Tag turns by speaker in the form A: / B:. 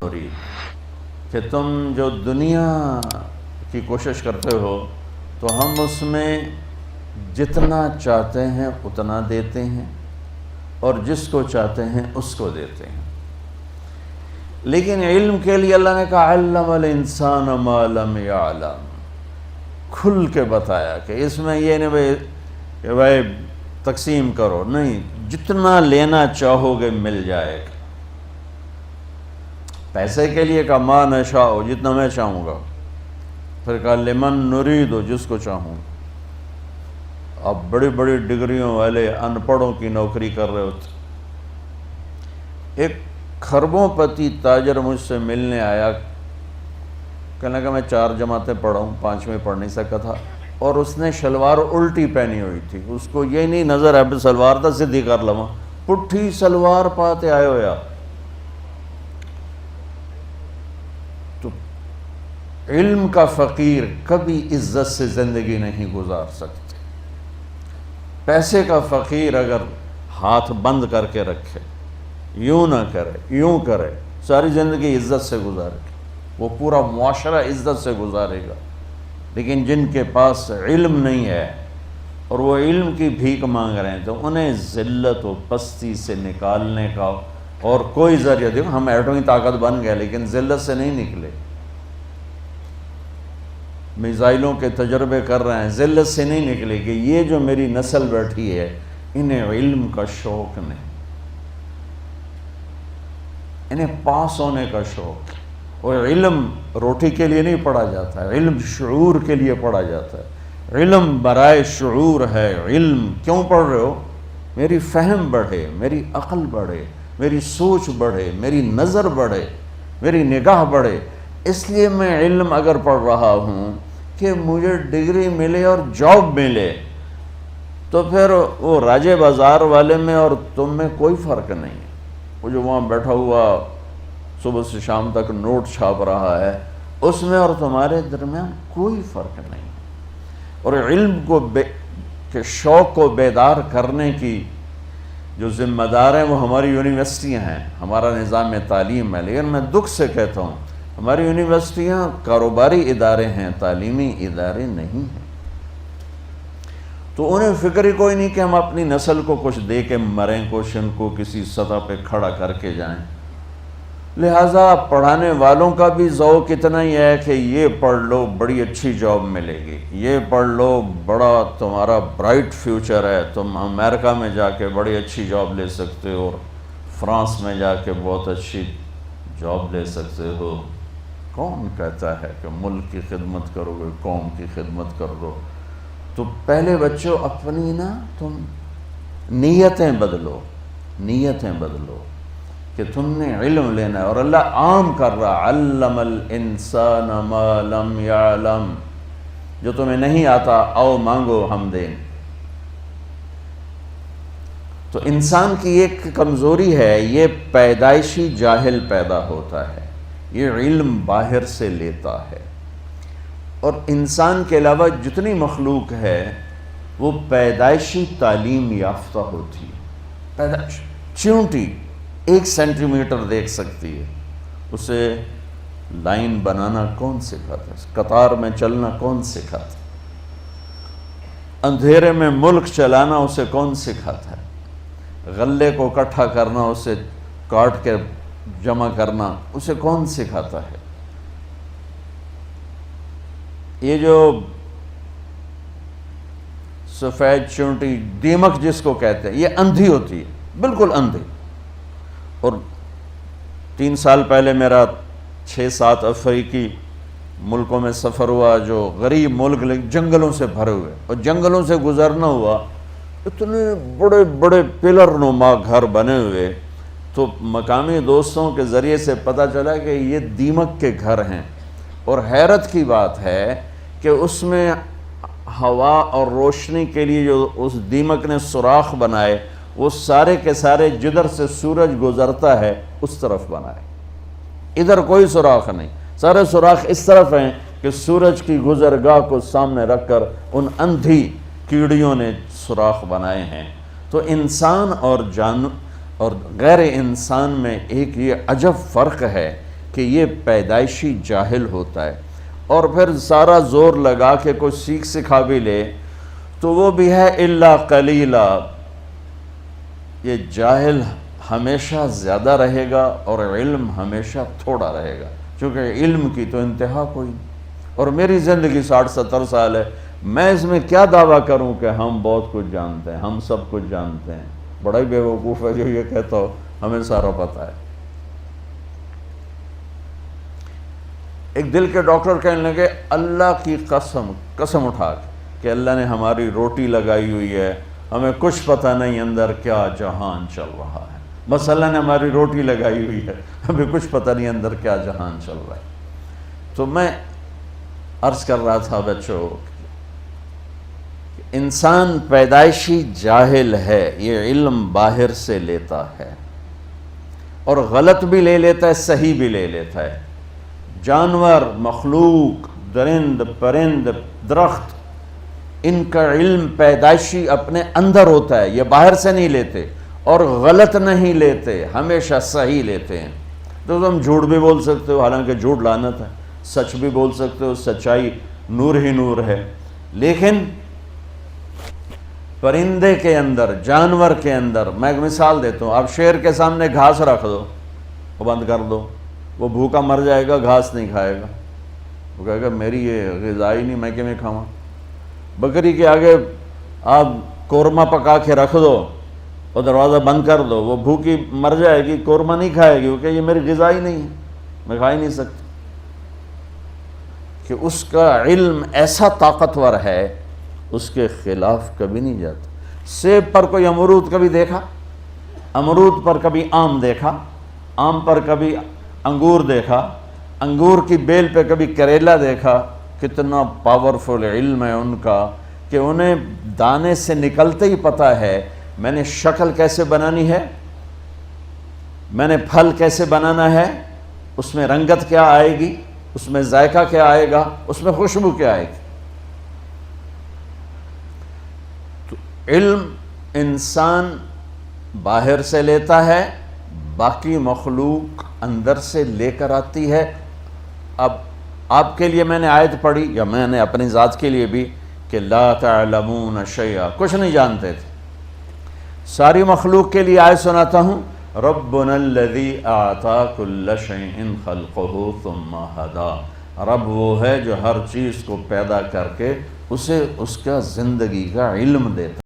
A: نريد کہ تم جو دنیا کی کوشش کرتے ہو تو ہم اس میں جتنا چاہتے ہیں اتنا دیتے ہیں اور جس کو چاہتے ہیں اس کو دیتے ہیں. لیکن علم کے لیے اللہ نے کہا علم الانسان ما لم یعلم، کھل کے بتایا کہ اس میں یہ نہیں کہ بھائی تقسیم کرو، نہیں، جتنا لینا چاہو گے مل جائے گا. پیسے کے لیے کہا ما نشاء، جتنا میں چاہوں گا. پھر کہا لمن نرید، جس کو چاہوں. اب بڑی بڑی ڈگریوں والے ان پڑھوں کی نوکری کر رہے ہوتے. ایک خربوں پتی تاجر مجھ سے ملنے آیا، کہنے لگا میں 4 جماعتیں پڑھا ہوں، 5ویں پڑھ نہیں سکا تھا، اور اس نے شلوار الٹی پہنی ہوئی تھی. اس کو یہ نہیں نظر ہے سلوار تھا سدھی کر لوا، پٹھی سلوار پاتے آئے ہویا. تو علم کا فقیر کبھی عزت سے زندگی نہیں گزار سکتے. پیسے کا فقیر اگر ہاتھ بند کر کے رکھے، یوں نہ کرے یوں کرے، ساری زندگی عزت سے گزارے، وہ پورا معاشرہ عزت سے گزارے گا. لیکن جن کے پاس علم نہیں ہے اور وہ علم کی بھیک مانگ رہے ہیں تو انہیں ذلت و پستی سے نکالنے کا اور کوئی ذریعہ. دیکھو ہم ایٹمی طاقت بن گئے لیکن ذلت سے نہیں نکلے. میزائلوں کے تجربے کر رہے ہیں، ذلت سے نہیں نکلے کہ یہ جو میری نسل بیٹھی ہے انہیں علم کا شوق نہیں، انہیں پاس ہونے کا شوق. اور علم روٹی کے لیے نہیں پڑھا جاتا ہے، علم شعور کے لیے پڑھا جاتا ہے. علم برائے شعور ہے. علم کیوں پڑھ رہے ہو؟ میری فہم بڑھے، میری عقل بڑھے، میری سوچ بڑھے، میری نظر بڑھے، میری نگاہ بڑھے. اس لیے میں علم اگر پڑھ رہا ہوں کہ مجھے ڈگری ملے اور جاب ملے، تو پھر وہ راجے بازار والے میں اور تم میں کوئی فرق نہیں ہے. وہ جو وہاں بیٹھا ہوا صبح سے شام تک نوٹ چھاپ رہا ہے، اس میں اور تمہارے درمیان کوئی فرق نہیں. اور علم کو کے شوق کو بیدار کرنے کی جو ذمہ دار ہیں وہ ہماری یونیورسٹیاں ہیں، ہمارا نظام تعلیم ہے. لیکن میں دکھ سے کہتا ہوں ہماری یونیورسٹیاں کاروباری ادارے ہیں، تعلیمی ادارے نہیں ہیں. تو انہیں فکر ہی کوئی نہیں کہ ہم اپنی نسل کو کچھ دے کے مریں، کچھ ان کو کسی سطح پہ کھڑا کر کے جائیں. لہٰذا پڑھانے والوں کا بھی ذوق اتنا ہی ہے کہ یہ پڑھ لو بڑی اچھی جاب ملے گی، یہ پڑھ لو بڑا تمہارا برائٹ فیوچر ہے، تم امریکہ میں جا کے بڑی اچھی جاب لے سکتے ہو، اور فرانس میں جا کے بہت اچھی جاب لے سکتے ہو. کون کہتا ہے کہ ملک کی خدمت کرو گے، قوم کی خدمت کر دو؟ تو پہلے بچوں اپنی نا تم نیتیں بدلو، نیتیں بدلو کہ تم نے علم لینا ہے. اور اللہ عام کر رہا علم الانسان ما لم یعلم، جو تمہیں نہیں آتا آؤ مانگو ہم دیں. تو انسان کی ایک کمزوری ہے، یہ پیدائشی جاہل پیدا ہوتا ہے، یہ علم باہر سے لیتا ہے. اور انسان کے علاوہ جتنی مخلوق ہے وہ پیدائشی تعلیم یافتہ ہوتی ہے. چیونٹی 1 سینٹی میٹر دیکھ سکتی ہے، اسے لائن بنانا کون سکھاتا ہے؟ قطار میں چلنا کون سکھاتا ہے؟ اندھیرے میں ملک چلانا اسے کون سکھاتا ہے؟ غلے کو اکٹھا کرنا، اسے کاٹ کے جمع کرنا اسے کون سکھاتا ہے؟ یہ جو سفید چونٹی دیمک جس کو کہتے ہیں، یہ اندھی ہوتی ہے، بالکل اندھی. اور 3 سال پہلے میرا 6-7 افریقی ملکوں میں سفر ہوا، جو غریب ملک جنگلوں سے بھرے ہوئے، اور جنگلوں سے گزرنا ہوا، اتنے بڑے بڑے پلر نما گھر بنے ہوئے. تو مقامی دوستوں کے ذریعے سے پتہ چلا کہ یہ دیمک کے گھر ہیں. اور حیرت کی بات ہے کہ اس میں ہوا اور روشنی کے لیے جو اس دیمک نے سوراخ بنائے، وہ سارے کے سارے جدھر سے سورج گزرتا ہے اس طرف بنائے، ادھر کوئی سوراخ نہیں. سارے سوراخ اس طرف ہیں کہ سورج کی گزرگاہ کو سامنے رکھ کر ان اندھی کیڑیوں نے سوراخ بنائے ہیں. تو انسان اور غیر انسان میں ایک یہ عجب فرق ہے کہ یہ پیدائشی جاہل ہوتا ہے، اور پھر سارا زور لگا کے کوئی سیکھ سکھا بھی لے تو وہ بھی ہے الا قلیلا، یہ جاہل ہمیشہ زیادہ رہے گا اور علم ہمیشہ تھوڑا رہے گا، چونکہ علم کی تو انتہا کوئی نہیں۔ اور میری زندگی 60-70 سال ہے، میں اس میں کیا دعویٰ کروں کہ ہم بہت کچھ جانتے ہیں، ہم سب کچھ جانتے ہیں۔ بڑا ہی بیوقوف ہے جو یہ کہتا ہو ہمیں سارا پتہ ہے۔ ایک دل کے ڈاکٹر کہنے لگے اللہ کی قسم اٹھا کے کہ اللہ نے ہماری روٹی لگائی ہوئی ہے، ہمیں کچھ پتہ نہیں اندر کیا جہان چل رہا ہے، بس اللہ نے ہماری روٹی لگائی ہوئی ہے، ہمیں کچھ پتہ نہیں اندر کیا جہان چل رہا ہے۔ تو میں عرض کر رہا تھا بچوں، انسان پیدائشی جاہل ہے، یہ علم باہر سے لیتا ہے اور غلط بھی لے لیتا ہے، صحیح بھی لے لیتا ہے۔ جانور، مخلوق، درند، پرند، درخت، ان کا علم پیدائشی اپنے اندر ہوتا ہے، یہ باہر سے نہیں لیتے اور غلط نہیں لیتے، ہمیشہ صحیح لیتے ہیں۔ تو تم جھوٹ بھی بول سکتے ہو، حالانکہ جھوٹ لعنت ہے، سچ بھی بول سکتے ہو، سچائی نور ہی نور ہے، لیکن پرندے کے اندر، جانور کے اندر، میں ایک مثال دیتا ہوں، آپ شیر کے سامنے گھاس رکھ دو، وہ بند کر دو، وہ بھوکا مر جائے گا، گھاس نہیں کھائے گا، وہ کہے گا میری یہ غذا ہی نہیں، میں کیوں کھاؤں۔ بکری کے آگے آپ قورمہ پکا کے رکھ دو اور دروازہ بند کر دو، وہ بھوکی مر جائے گی، قورمہ نہیں کھائے گی، وہ کہ یہ میری غذا ہی نہیں ہے، میں کھا ہی نہیں سکتا۔ کہ اس کا علم ایسا طاقتور ہے، اس کے خلاف کبھی نہیں جاتا۔ سیب پر کوئی امرود کبھی دیکھا؟ امرود پر کبھی آم دیکھا؟ آم پر کبھی انگور دیکھا؟ انگور کی بیل پہ کبھی کریلا دیکھا؟ کتنا پاورفل علم ہے ان کا کہ انہیں دانے سے نکلتے ہی پتہ ہے میں نے شکل کیسے بنانی ہے، میں نے پھل کیسے بنانا ہے، اس میں رنگت کیا آئے گی، اس میں ذائقہ کیا آئے گا، اس میں خوشبو کیا آئے گی۔ تو علم انسان باہر سے لیتا ہے، باقی مخلوق اندر سے لے کر آتی ہے۔ اب آپ کے لیے میں نے آیت پڑھی، یا میں نے اپنی ذات کے لیے بھی، کہ لا تعلمون شیئا، کچھ نہیں جانتے تھے۔ ساری مخلوق کے لیے آیت سناتا ہوں، ربنا الذی اعطا کل شیء خلقہ ثم ہدا، رب وہ ہے جو ہر چیز کو پیدا کر کے اسے اس کا زندگی کا علم دیتا ہے۔